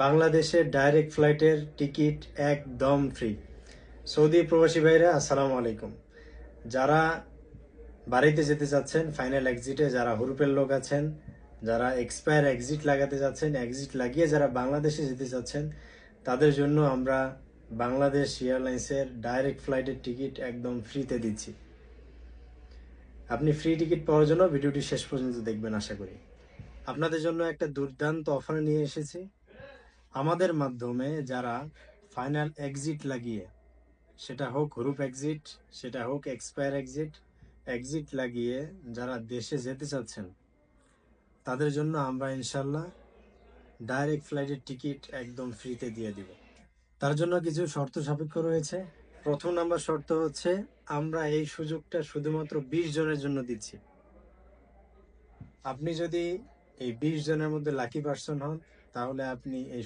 বাংলাদেশের ডাইরেক্ট ফ্লাইটের টিকিট একদম ফ্রি। সৌদি প্রবাসী ভাইরা আসসালামু আলাইকুম। যারা বাড়িতে যেতে চাচ্ছেন ফাইনাল এক্সিটে, যারা হুরুপের লোক আছেন, যারা এক্সপায়ার এক্সিট লাগাতে যাচ্ছেন, এক্সিট লাগিয়ে যারা বাংলাদেশে যেতে চাচ্ছেন, তাদের জন্য আমরা বাংলাদেশ এয়ারলাইন্সের ডাইরেক্ট ফ্লাইটের টিকিট একদম ফ্রিতে দিচ্ছি। আপনি ফ্রি টিকিট পাওয়ার জন্য ভিডিওটি শেষ পর্যন্ত দেখবেন আশা করি। আপনাদের জন্য একটা দুর্দান্ত অফার নিয়ে এসেছি। আমাদের মাধ্যমে যারা ফাইনাল এক্সিট লাগিয়ে, সেটা হোক হুরুপ এক্সিট, সেটা হোক এক্সপায়ার এক্সিট, এক্সিট লাগিয়ে যারা দেশে যেতে চাচ্ছেন, তাদের জন্য আমরা ইনশাল্লাহ ডাইরেক্ট ফ্লাইটের টিকিট একদম ফ্রিতে দিয়ে দিব। তার জন্য কিছু শর্ত সাপেক্ষ রয়েছে। প্রথম নাম্বার শর্ত হচ্ছে, আমরা এই সুযোগটা শুধুমাত্র 20 জনের জন্য দিচ্ছি। আপনি যদি এই 20 জনের মধ্যে লাকি পার্সন হন, তাহলে আপনি এই